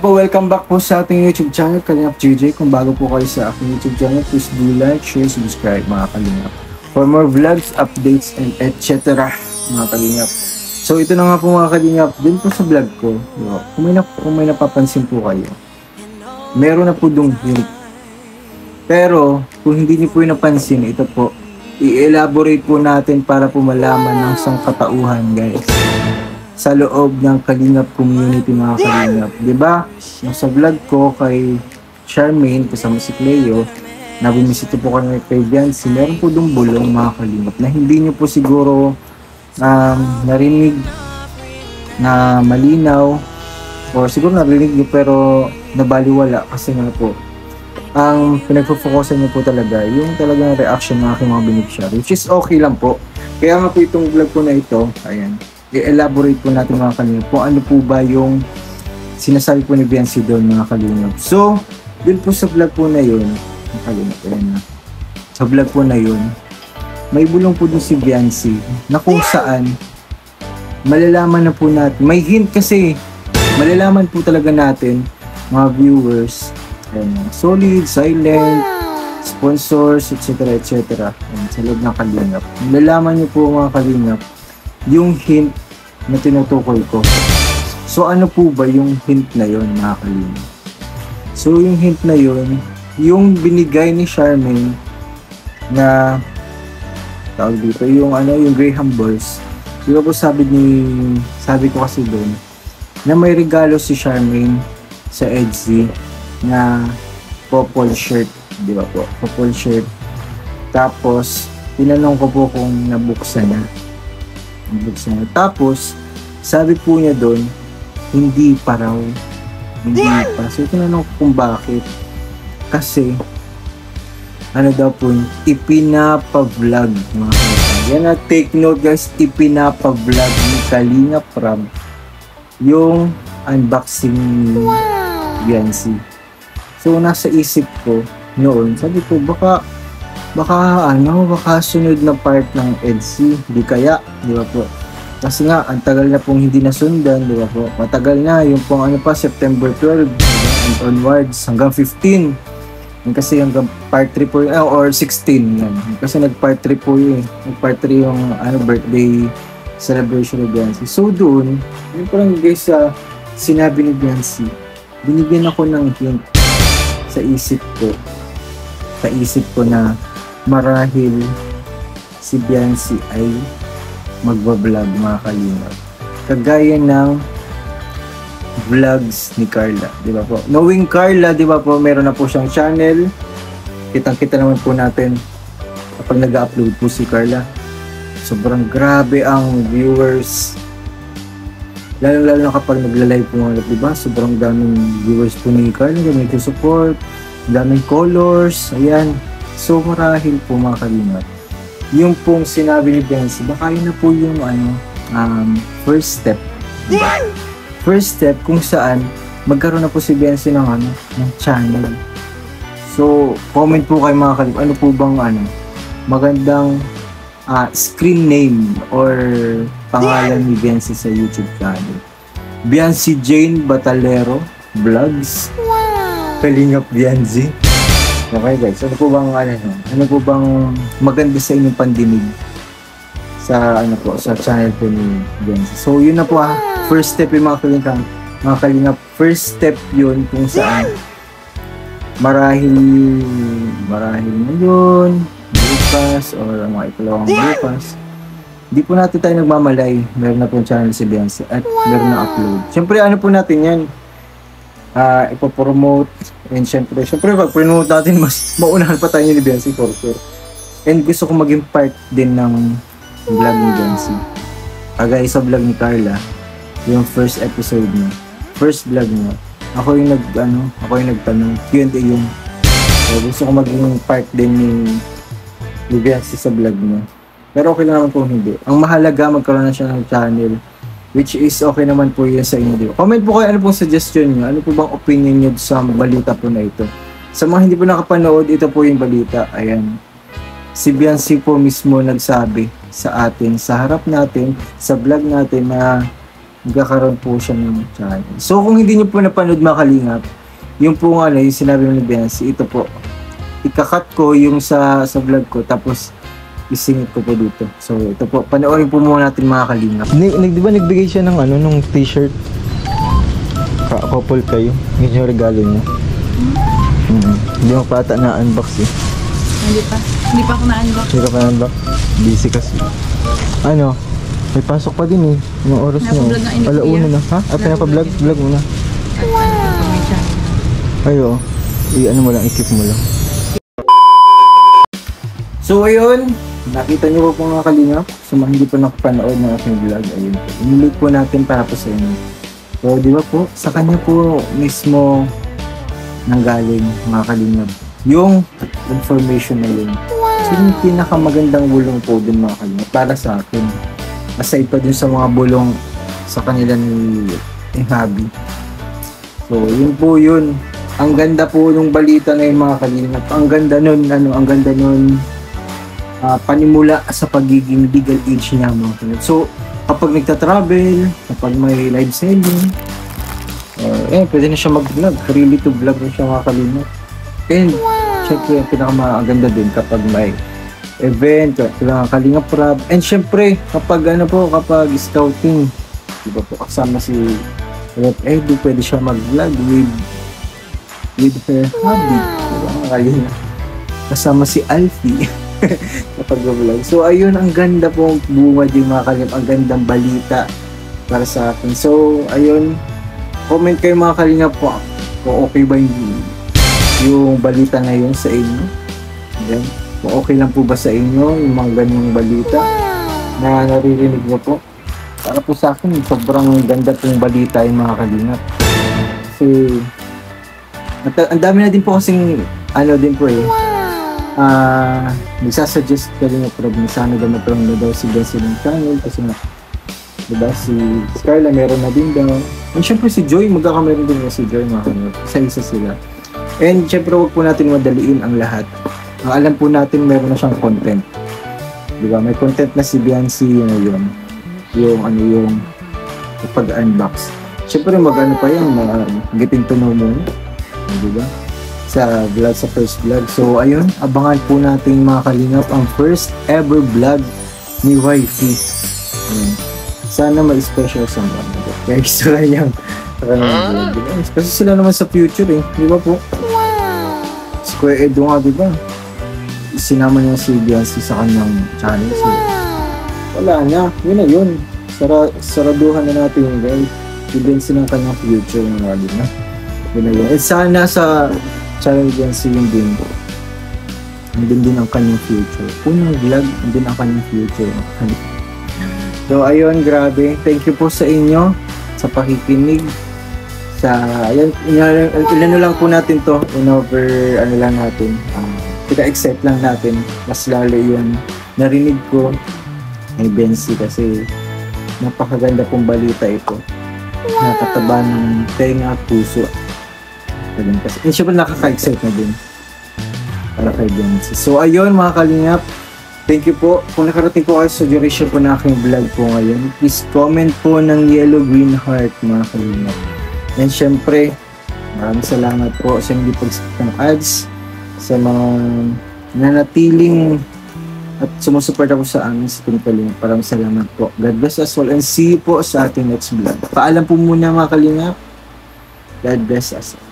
po, welcome back po sa ating YouTube channel, Kalingap JJ. Kung bago po kayo sa aking YouTube channel, please do like, share, subscribe mga Kalingap. For more vlogs, updates, and etc. mga Kalingap. So ito na nga po mga Kalingap, din po sa vlog ko, kung may napapansin po kayo, meron na po dong hint. Pero kung hindi niyo po yung napansin, ito po, i-elaborate po natin para po malaman ng sangkatauhan, guys. Sa loob ng Kalingap community mga Kalingap. Diba? Yung sa vlog ko kay Charmaine, kasama si Cleo, na bumisito po kami kay Biancy, meron po dong bulong mga Kalingap na hindi nyo po siguro narinig na malinaw o siguro narinig nyo pero nabaliwala kasi nga po ang pinagpo-focusan nyo po talaga yung talagang reaction ng aking mga beneficiary, which is okay lang po. Kaya nga po itong vlog ko na ito, ayan, i-elaborate po natin mga Kalingap kung ano po ba yung sinasabi po ni Biancy doon mga Kalingap. So, dun po sa vlog po na yun, mga Kalingap, ayan na. Sa vlog po na yun, may bulong po dun si Biancy na kung saan malalaman na po natin, may hint kasi, malalaman po talaga natin, mga viewers, ayan, solid, silent, sponsors, etc. etc. Ayan, sa loob ng Kalingap. Malalaman niyo po mga Kalingap, yung hint na tinutukoy ko. So ano po ba yung hint na yon mga Kalingap? So yung hint na yon, yung binigay ni Charmaine na tawag dito, yung ano, yung Graham Balls. Di ba po sabi ko kasi doon na may regalo si Charmaine sa Etsy na purple shirt, di ba po? Purple shirt. Tapos tinanong ko po kung nabuksan na. Tapos, sabi po niya doon, hindi pa raw. Hindi pa. So, tinanong ko kung bakit. Kasi, ano daw po, ipinapa-vlog. Mga kalingap. Yan na, take note guys, ipinapa-vlog ni Kalingap Rab yung unboxing ni Biancy. So, nasa isip ko noon, sabi ko, baka sunod na part ng Etsy, di kaya, di ba po? Kasi nga, ang tagal na pong hindi nasundan, di ba po? Matagal na, yung pong ano pa, September 12, and onwards, hanggang 15. Yung kasi hanggang part 3 po yun, or 16, yan. Kasi nag-part 3 po yun, nag-part 3 yung birthday celebration ni Biancy. So doon, yun parang guys, sinabi ni Biancy, binigyan ako ng hint sa isip ko na marahil si Biancy ay magbablog mga Kalingap. Kagaya ng vlogs ni Carla, di ba po? Knowing Carla, di ba po, meron na po siyang channel. Kitang-kita naman po natin kapag nag-upload po si Carla. Sobrang grabe ang viewers. Lalo na kapag nagla-live po mga, di ba? Sobrang daming viewers po ni Carla, daming support, daming colors, ayan. So marahil po mga Kalingap, yung pong sinabi ni Biancy, baka yun na po yung first step, diba? First step kung saan magkaroon na po si Biancy ng ng channel. So comment po kayo mga Kalingap, ano po bang magandang screen name or pangalan ni Biancy sa YouTube channel? Biancy Jane Batalero Vlogs. Kalingap Biancy. Okay guys, ano po bang maganda sa inyong pandinig sa sa channel po ni Biancy. So yun na po first step yung mga Kalingap, first step yun kung saan marahil ngayon, bukas, or mga ikalawang bukas, di po natin tayo nagmamalay, meron na po channel si Biancy at meron na upload. Siyempre ano po natin yan, ipopromote, and syempre pag promote natin, mas maunahan pa tayo ni Biancy for sure. And gusto ko maging part din ng vlog ni Biancy. Kagaya sa vlog ni Carla, yung first episode niya, first vlog niya, ako yung nagtanong, Q&A yung, so, gusto ko maging part din ni Biancy sa vlog niya. Pero okay lang naman kung hindi. Ang mahalaga, magkaroon na siya ng channel, which is okay naman po yun sa inyo. Comment po kayo ano pong suggestion nyo. Ano po bang opinion nyo sa balita po na ito. Sa mga hindi po nakapanood, ito po yung balita. Ayan. Si Biancy po mismo nagsabi sa atin, sa harap natin, sa vlog natin na magkakaroon po siya ng channel. So kung hindi niyo po napanood mga kalingap, yung po nga yung sinabi mo ni Bensi, ito po, ikakat ko yung sa vlog ko, tapos isingit ko po dito. So ito po, panoorin po muna natin mga kalingap. Di ba nagbigay siya ng nung t-shirt? Couple kayo. Yun yung regalo niya. Hindi mo pa ata na-unbox eh. Hindi pa. Hindi pa ako na-unbox. Hindi ka pa na-unbox? Busy kasi. Ano? May pasok pa din eh. Yung oras niya. Pinapablog nga ini Alauna na. Ha? Pinapablog? Vlog mo na. Ayo. I-ano mo lang, i-keep mo lang. So ayun, nakita niyo po mga kalingap. So hindi pa nakapanood ng aking vlog, ayun po. Inilit po natin para po sa inyo. So di ba po, sa kanya po mismo nanggaling mga kalingap yung information na yun. So yung pinakamagandang bulong po din mga kalingap para sa akin. Aside pa din sa mga bulong sa kanila ni Habi. So yun po yun. Ang ganda po nung balita na yung mga kalingap. Ang ganda nun, ang ganda nun panimula sa pagiging legal age niya mga kalingap. So kapag nagta-travel, kapag may live selling, pwede na siya mag-vlog. Really to vlog na siya mga kalingap. And syempre yung pinakamaganda din kapag may event, kailangan kalingap rap. And syempre kapag kapag scouting, diba po kasama si Rep Edu, pwede siya mag-vlog with her hubby. Diba mga kalingap? Kasama si Alfie. Kapag vlog. So ayun, ang ganda po bunga yung mga kalingap, ang gandang balita para sa akin. So ayun, comment kayo mga kalingap po kung okay ba yung balita na yun sa inyo. Then, kung okay lang po ba sa inyo yung mga ganyang balita na naririnig nyo po. Para po sa akin, sobrang ganda pong balita yung mga kalingap. Kasi ang dami na din po kasing din po nagsasuggest ka rin na prob na sana daw magkaroon na daw si Bensi ng channel kasi nga diba si Scarla meron na din daw, and syempre si Joy magkakameron din na si Joy mga kanot, isa sila. And syempre wag po natin madaliin ang lahat. Alam po natin meron na siyang content, diba, may content na si Biancy ngayon, yung pag-unbox. Syempre magano pa yan, getting to know mo, diba, sa vlog, sa first vlog. So ayun, abangan po natin mga kalingap ang first ever vlog ni Wifey. Sana may special someone guys sa kanyang vlog. Kasi sila naman sa future di ba po? Si Kuya Edo nga diba, sinama niya si Biancy sa kanyang channel. So wala na, yun na yun. Saraduhan na natin yung guys. Evidence ng kanyang future mga na. Yun na yun. At sana sa channel Biancy yun din. Andun din ang kanyang future. Unang vlog, andun ang kanyang future. So ayun, grabe. Thank you po sa inyo sa pakikinig. Ayan, ilan lang po natin to. Over, lang natin. Pika-excite lang natin. Mas lalo yung narinig ko ay Bensi kasi napakaganda pong balita ito. Nakataba ng tenga at puso. And syempre nakaka-excite na din para kay Bensi. So ayun mga kalingap, thank you po. Kung nakarating po kayo sa duration po na aking vlog po ngayon, please comment po ng yellow green heart mga kalingap. And syempre maraming salamat po sa hindi pag-skip ng ads, sa mga nanatiling at sumusuporta po sa amin sa Team Kalingap. Maraming salamat po. God bless us all and see you po sa ating next vlog. Paalam po muna mga kalingap. God bless us all.